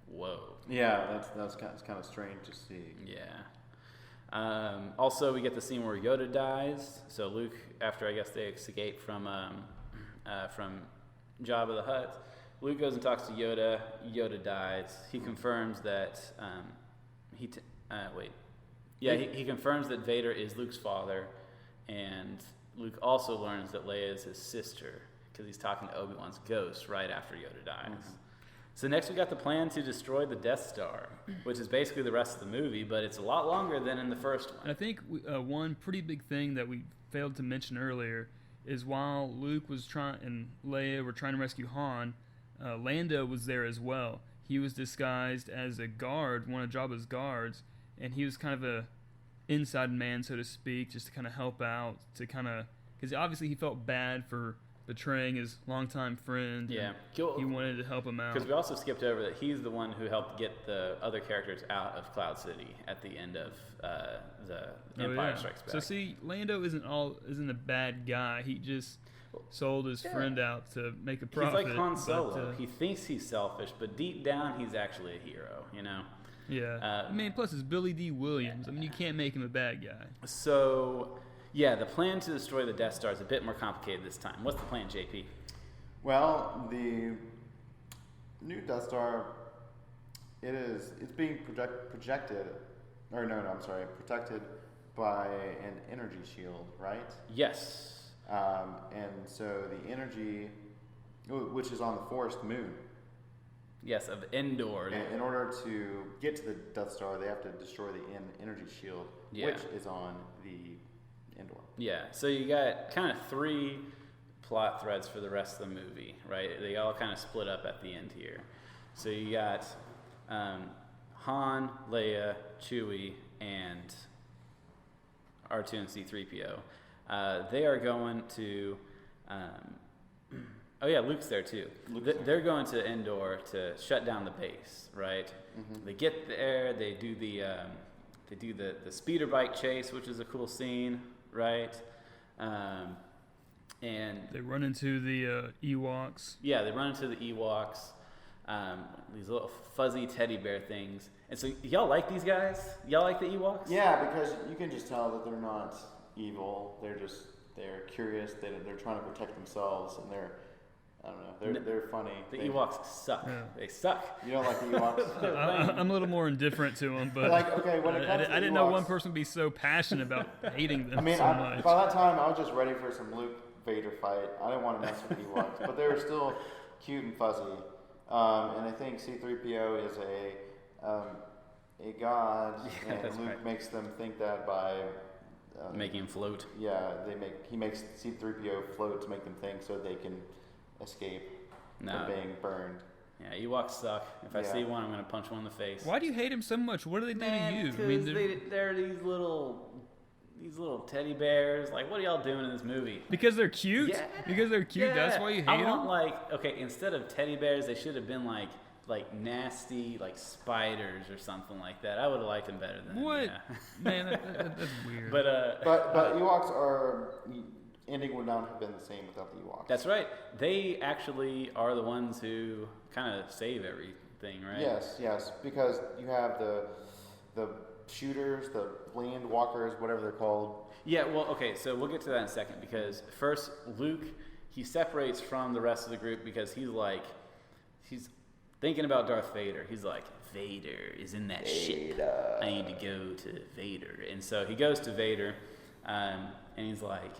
Whoa. Yeah, that's kind of strange to see. Yeah. Also, we get the scene where Yoda dies. So Luke, after I guess they escape from Jabba the Hutt, Luke goes and talks to Yoda. Yoda dies. He confirms that he confirms that Vader is Luke's father, and Luke also learns that Leia is his sister because he's talking to Obi-Wan's ghost right after Yoda dies. Mm-hmm. So next we got the plan to destroy the Death Star, which is basically the rest of the movie, but it's a lot longer than in the first one. I think one pretty big thing that we failed to mention earlier is while Luke was and Leia were trying to rescue Han, Lando was there as well. He was disguised as a guard, one of Jabba's guards, and he was kind of a inside man, so to speak, just to kind of help out, because obviously he felt bad for betraying his longtime friend. Yeah. He wanted to help him out. Because we also skipped over that he's the one who helped get the other characters out of Cloud City at the end of the Empire Strikes Back. So see, Lando isn't a bad guy. He just sold his friend out to make a profit. He's like Han Solo. He thinks he's selfish, but deep down he's actually a hero, Yeah. Plus it's Billy D. Williams. You can't make him a bad guy. So, yeah, the plan to destroy the Death Star is a bit more complicated this time. What's the plan, JP? Well, the new Death Star, it's being protected by an energy shield, right? Yes. And so the energy, which is on the forest moon. Yes, of Endor. In order to get to the Death Star, they have to destroy the energy shield, which is on the Endor. Yeah, so you got kind of 3 plot threads for the rest of the movie, right? They all kind of split up at the end here. So you got Han, Leia, Chewie, and R2 and C-3PO. They are going to... Luke's there too. They're going to Endor to shut down the base, right? Mm-hmm. They get there. They do the speeder bike chase, which is a cool scene, right? And they run into the Ewoks. Yeah, they run into the Ewoks. These little fuzzy teddy bear things. And so, y'all like these guys? Y'all like the Ewoks? Yeah, because you can just tell that they're not evil. They're curious. They're trying to protect themselves, and they're funny. The Ewoks suck. Yeah. They suck. You don't like the Ewoks? I'm a little more indifferent to them, but when it comes to I didn't know one person would be so passionate about hating them so much. By that time, I was just ready for some Luke Vader fight. I didn't want to mess with Ewoks, but they were still cute and fuzzy. And I think C-3PO is a god, and Luke makes them think that by making him float. Yeah, he makes C-3PO float to make them think so they can escape from being burned. Yeah, Ewoks suck. If I see one, I'm going to punch one in the face. Why do you hate him so much? What do they do to you? Because they're these little teddy bears. Like, what are y'all doing in this movie? Because they're cute? Yeah. Because they're cute, that's why you hate them? Instead of teddy bears, they should have been like nasty, like spiders or something like that. I would have liked them better than what? Yeah. Man, that's weird. But Ewoks are... ending would not have been the same without the Ewoks. That's right. They actually are the ones who kind of save thing, right? Yes, because you have the shooters, the land walkers, whatever they're called. Yeah, well, okay, so we'll get to that in a second because first, Luke, he separates from the rest of the group because he's thinking about Darth Vader. He's like, Vader is in that ship. I need to go to Vader. And so he goes to Vader, and he's like,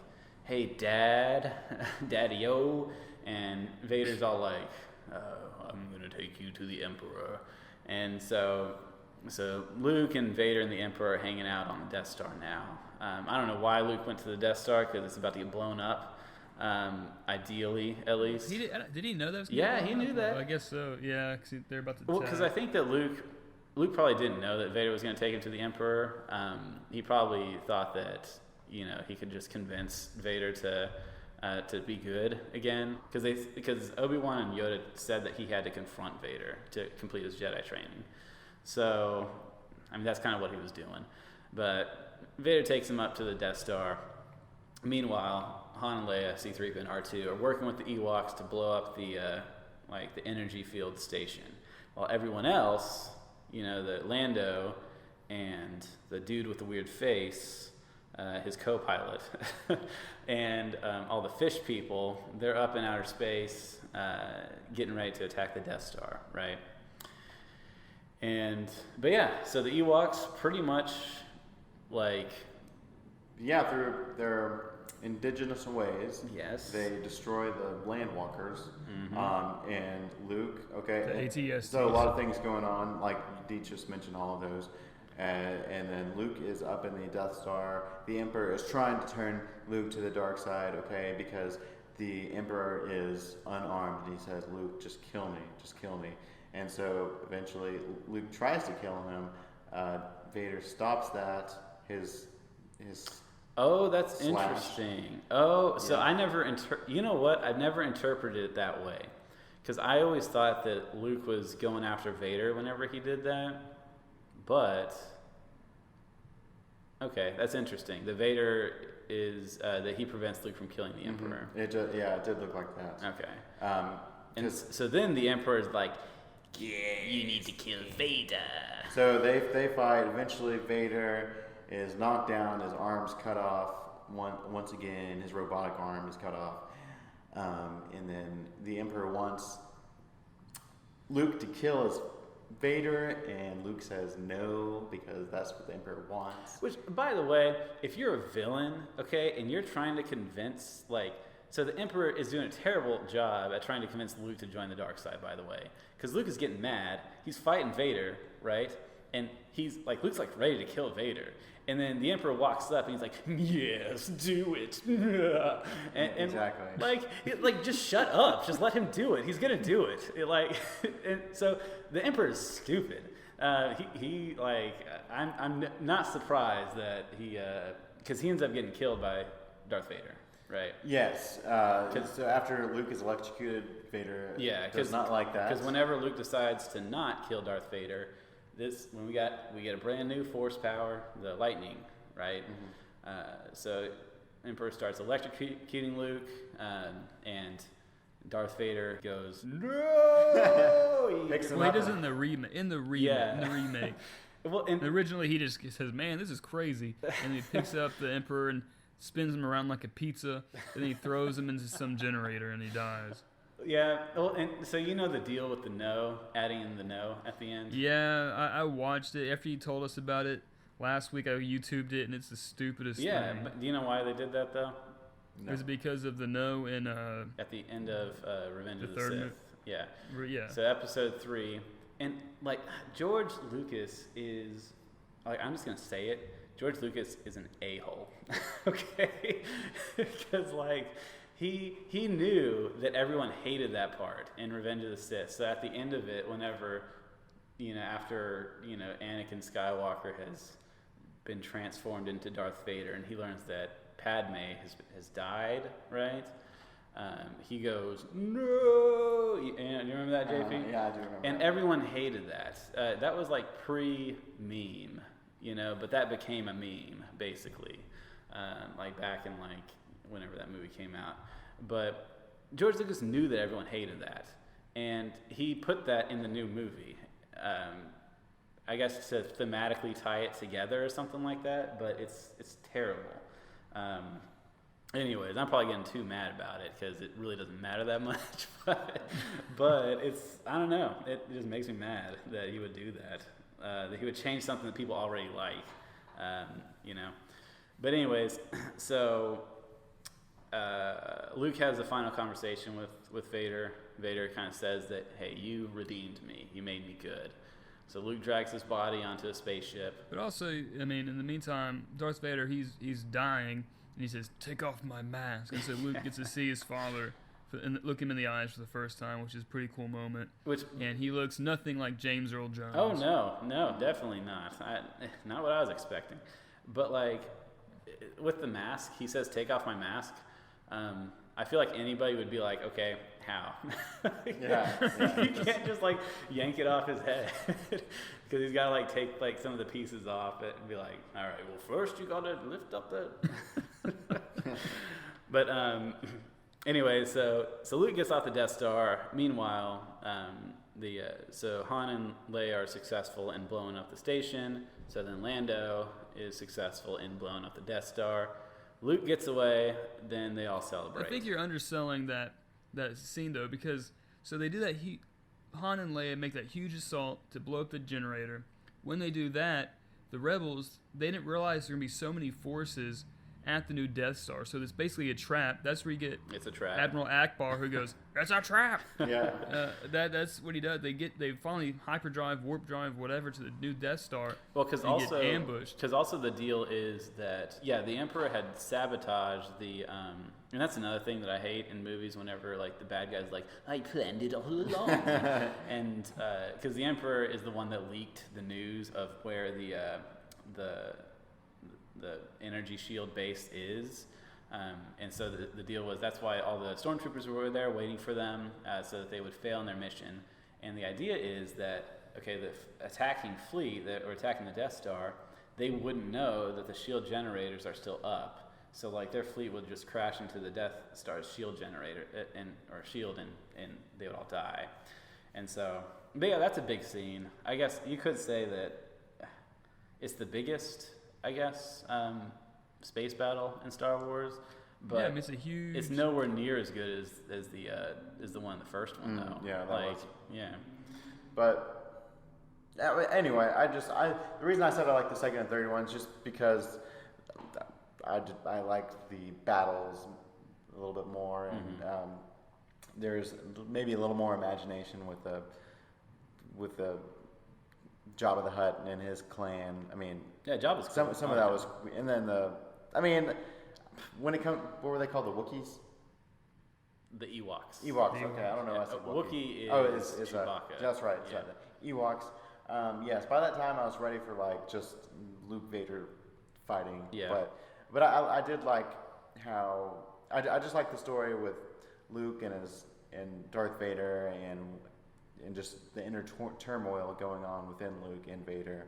hey, Dad, Daddy-o. And Vader's all like, I'm going to take you to the Emperor. And so Luke and Vader and the Emperor are hanging out on the Death Star now. I don't know why Luke went to the Death Star, because it's about to get blown up. Ideally, at least. Did he know that was going Yeah, he knew that. Well, I guess so. Yeah, because they're about to. Well, because I think that Luke probably didn't know that Vader was going to take him to the Emperor. He probably thought that he could just convince Vader to be good again, because Obi-Wan and Yoda said that he had to confront Vader to complete his Jedi training. So, I mean, that's kind of what he was doing. But Vader takes him up to the Death Star. Meanwhile, Han and Leia, C-3PO and R2 are working with the Ewoks to blow up the energy field station, while everyone else, the Lando and the dude with the weird face, his co-pilot, and all the fish people, they're up in outer space, getting ready to attack the Death Star, right? But yeah, so the Ewoks pretty much through their indigenous ways. Yes. They destroy the land walkers. Mm-hmm. And Luke, okay. The ATSTs. So a lot of things going on, like Dee just mentioned all of those. And then Luke is up in the Death Star. The Emperor is trying to turn Luke to the dark side, okay, because the Emperor is unarmed and he says, Luke, just kill me. And so eventually Luke tries to kill him. Vader stops that. His Oh, that's slash. interesting. Oh, so Yeah. I never I've never interpreted it that way, because I always thought that Luke was going after Vader whenever he did that. But okay, that's interesting. The Vader is that he prevents Luke from killing the Emperor. It did look like that. Okay. And so then the Emperor is like, yeah, you need to kill Vader. So they fight. Eventually, Vader is knocked down. His arm's cut off. Once again, his robotic arm is cut off. And then the Emperor wants Luke to kill his Vader, and Luke says no because that's what the Emperor wants. Which, by the way, if you're a villain, okay, and you're trying to convince, so the Emperor is doing a terrible job at trying to convince Luke to join the dark side, by the way. Because Luke is getting mad. He's fighting Vader, right? And Luke's ready to kill Vader. And then the Emperor walks up and he's like, yes, do it. and exactly. Just shut up. Just let him do it. He's going to do it. And so the Emperor is stupid. I'm not surprised that because he ends up getting killed by Darth Vader, right? Yes. So after Luke is electrocuted, Vader does not like that. Because whenever Luke decides to not kill Darth Vader, we get a brand new force power, the lightning, right? Mm-hmm. So Emperor starts electrocuting Luke, and Darth Vader goes, no! He does it in the remake. Well, originally he just says, man, this is crazy. And he picks up the Emperor and spins him around like a pizza, and then he throws him into some generator and he dies. Yeah, well, and so the deal with the no, adding in the no at the end? Yeah, I watched it. After you told us about it last week, I YouTubed it, and it's the stupidest thing. Yeah, but do you know why they did that, though? No. Is it because of the no in... at the end of Revenge of the Sith. Yeah. Yeah. So episode 3, and, George Lucas is... I'm just going to say it. George Lucas is an a-hole. Okay? Because, He knew that everyone hated that part in Revenge of the Sith. So at the end of it, whenever, after, Anakin Skywalker has been transformed into Darth Vader and he learns that Padme has died, right? He goes, no! You remember that, JP? Yeah, I do remember And that. everyone hated that. That was pre-meme, but that became a meme, basically. Back in whenever that movie came out. But George Lucas knew that everyone hated that. And he put that in the new movie. I guess to thematically tie it together or something like that, but it's terrible. Anyways, I'm probably getting too mad about it because it really doesn't matter that much. But I don't know. It just makes me mad that he would do that. That he would change something that people already like. But anyways, so Luke has a final conversation with Vader. Vader kind of says that, hey, you redeemed me. You made me good. So Luke drags his body onto a spaceship. But also, I mean, in the meantime, Darth Vader, he's dying, and he says, "Take off my mask." And so Luke gets to see his father and look him in the eyes for the first time, which is a pretty cool moment. And he looks nothing like James Earl Jones. Oh, no, definitely not. Not what I was expecting. But, like, with the mask, he says, "Take off my mask." I feel like anybody would be like, okay, how? You can't just like yank it off his head because he's got to like take like some of the pieces off it and be like, all right, well, first you got to lift up the. But anyway, so Luke gets off the Death Star. Meanwhile, so Han and Leia are successful in blowing up the station. So then Lando is successful in blowing up the Death Star. Luke gets away, then they all celebrate. I think you're underselling that scene, though, because so they do that. Han and Leia make that huge assault to blow up the generator. When they do that, the rebels, they didn't realize there were going to be so many forces at the new Death Star. So it's basically a trap. That's where you get it's a trap. Admiral Akbar, who goes, "That's a trap." Yeah. That's what he does. They finally hyperdrive, warp drive, whatever to the new Death Star. Well, because also get ambushed. Because also the deal is that the Emperor had sabotaged the. And that's another thing that I hate in movies. Whenever like the bad guy's like, "I planned it all along," and because the Emperor is the one that leaked the news of where the energy shield base is, and so the deal was that's why all the stormtroopers were there waiting for them so that they would fail in their mission. And the idea is that the attacking fleet that or attacking the Death Star, they wouldn't know that the shield generators are still up, so like their fleet would just crash into the Death Star's shield generator and they would all die. And so, but yeah, that's a big scene. I guess you could say that it's the biggest, I guess, space battle in Star Wars, but yeah, I mean, it's a huge. It's nowhere near as good as the one in the first one, though. Yeah, that like, was. Yeah. But anyway, the reason I said I like the second and third ones just because I like the battles a little bit more, and there's maybe a little more imagination with the Jabba the Hutt and his clan. I mean, yeah, Jabba's cool. Some of that was, and then when it comes, what were they called? The Wookiees? The Ewoks. Ewoks. Okay, I don't know. I said Wookiee is it's Chewbacca. That's right. Yeah. The Ewoks. Yes. By that time, I was ready for like just Luke Vader fighting. Yeah. But I did like how I just like the story with Luke and Darth Vader and just the inner turmoil going on within Luke and Vader.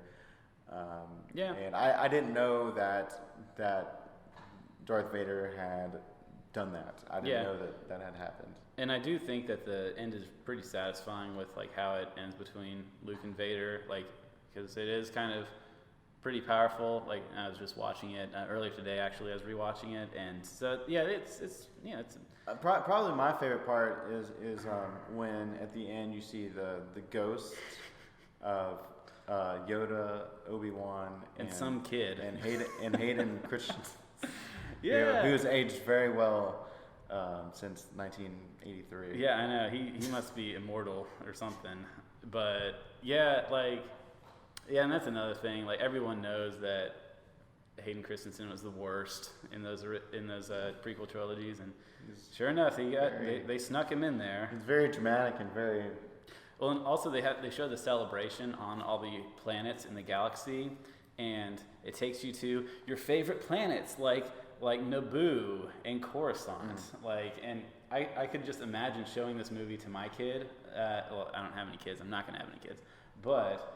And I didn't know that Darth Vader had done that. I didn't know that had happened. And I do think that the end is pretty satisfying with like how it ends between Luke and Vader, like because it is kind of pretty powerful. Like I was just watching it earlier today. Actually, I was rewatching it, and so it's probably my favorite part is when at the end you see the ghosts of Yoda, Obi-Wan, and some kid and Hayden Christensen. Yeah, who has aged very well since 1983. Yeah, I know he must be immortal or something. But and that's another thing. Like everyone knows that Hayden Christensen was the worst in those prequel trilogies, and sure enough, they snuck him in there. It's very dramatic and very. Well, and also they show the celebration on all the planets in the galaxy, and it takes you to your favorite planets like Naboo and Coruscant. And I could just imagine showing this movie to my kid. Well, I don't have any kids. I'm not going to have any kids. But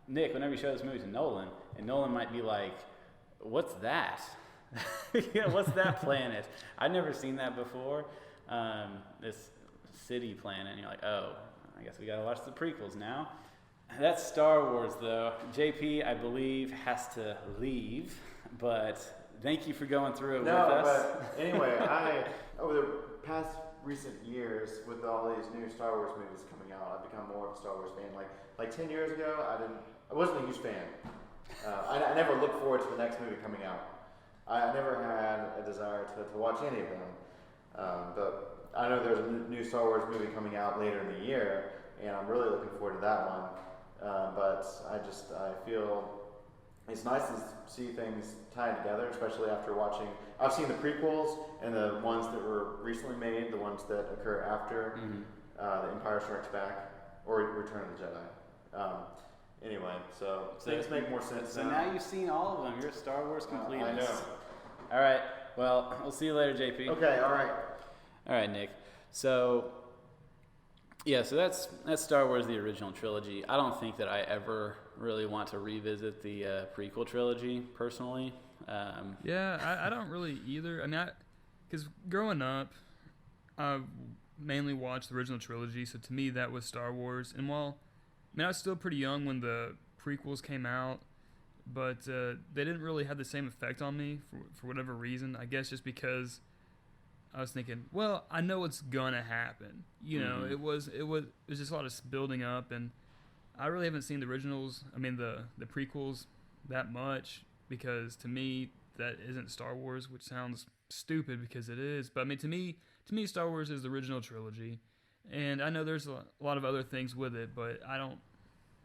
Nick, whenever you show this movie to Nolan, and Nolan might be like, "What's that? What's that planet? I've never seen that before." It's city planet, and you're like, oh, I guess we gotta watch the prequels now. That's Star Wars, though. JP, I believe, has to leave, but thank you for going through it with us. But anyway, over the past recent years, with all these new Star Wars movies coming out, I've become more of a Star Wars fan. Like 10 years ago, I wasn't a huge fan. I never looked forward to the next movie coming out. I never had a desire to watch any of them. But I know there's a new Star Wars movie coming out later in the year, and I'm really looking forward to that one. But I feel it's nice to see things tied together, especially after watching. I've seen the prequels and the ones that were recently made, the ones that occur after The Empire Strikes Back or Return of the Jedi. Anyway, so things make more sense now. So now you've seen all of them. You're a Star Wars completist. I know. All right. Well, we'll see you later, JP. Okay. All right. All right, Nick. So, yeah, so that's Star Wars, the original trilogy. I don't think that I ever really want to revisit the prequel trilogy, personally. Yeah, I don't really either. I mean, because growing up, I mainly watched the original trilogy, so to me that was Star Wars. And while, I was still pretty young when the prequels came out, but they didn't really have the same effect on me for whatever reason. I guess just because I was thinking, well, I know what's gonna happen. You know, it was just a lot of building up, and I really haven't seen the originals. I mean, the prequels that much, because to me that isn't Star Wars, which sounds stupid because it is. But I mean, to me, Star Wars is the original trilogy, and I know there's a lot of other things with it, but I don't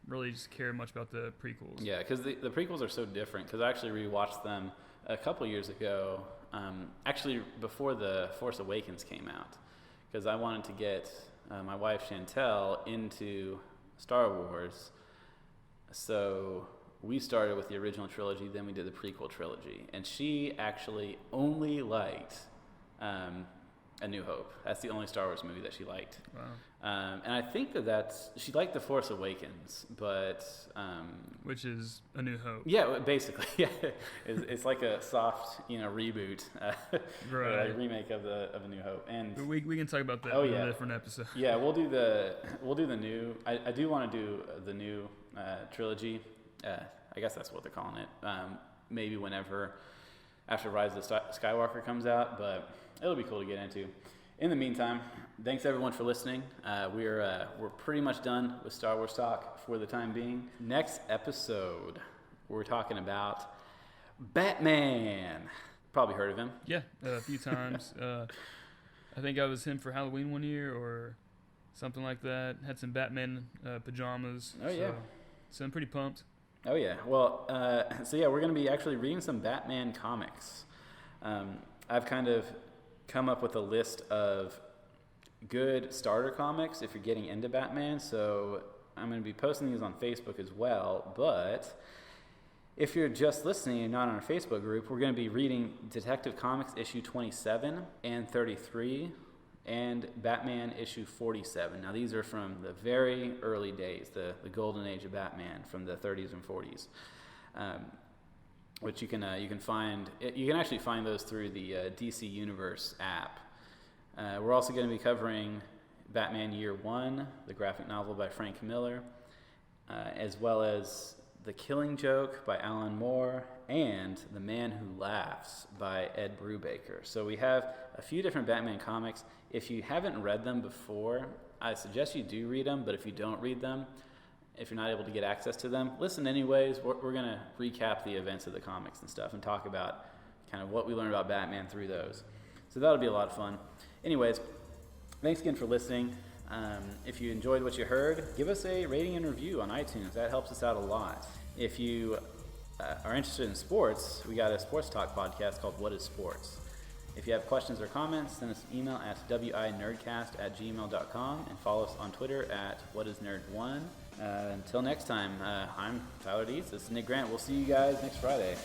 really just care much about the prequels. Yeah, because the prequels are so different. Because I actually rewatched them a couple years ago, actually before The Force Awakens came out, because I wanted to get my wife Chantel into Star Wars. So we started with the original trilogy, then we did the prequel trilogy, and she actually only liked A New Hope. That's the only Star Wars movie that she liked. Wow. And I think she liked The Force Awakens, but Which is A New Hope. yeah, basically, yeah, it's like a soft, reboot, Right. remake of A New Hope. And But we can talk about that in a different episode. yeah, we'll do the new. I do want to do the new trilogy. I guess that's what they're calling it. Maybe whenever after Rise of the Skywalker comes out, but it'll be cool to get into. In the meantime, thanks everyone for listening. We're pretty much done with Star Wars talk for the time being. Next episode, we're talking about Batman. Probably heard of him. Yeah, a few times. I think I was him for Halloween one year or something like that. Had some Batman pajamas. Oh, yeah. So I'm pretty pumped. Oh, yeah. Well, we're going to be actually reading some Batman comics. I've kind of come up with a list of good starter comics if you're getting into Batman. So I'm going to be posting these on Facebook as well. But if you're just listening and not on our Facebook group, we're going to be reading Detective Comics issue 27 and 33 and Batman issue 47. Now these are from the very early days, the golden age of Batman from the 30s and 40s. Which you can find. You can actually find those through the DC Universe app. We're also going to be covering Batman Year One, the graphic novel by Frank Miller, as well as The Killing Joke by Alan Moore and The Man Who Laughs by Ed Brubaker. So we have a few different Batman comics. If you haven't read them before, I suggest you do read them. But if you don't read them, if you're not able to get access to them, listen anyways. We're going to recap the events of the comics and stuff and talk about kind of what we learned about Batman through those. So that'll be a lot of fun. Anyways, thanks again for listening. If you enjoyed what you heard, give us a rating and review on iTunes. That helps us out a lot. If you are interested in sports, we got a sports talk podcast called What is Sports? If you have questions or comments, send us an email at winerdcast@gmail.com and follow us on Twitter at whatisnerd1. Until next time, I'm Tyler Dietz. This is Nick Grant. We'll see you guys next Friday.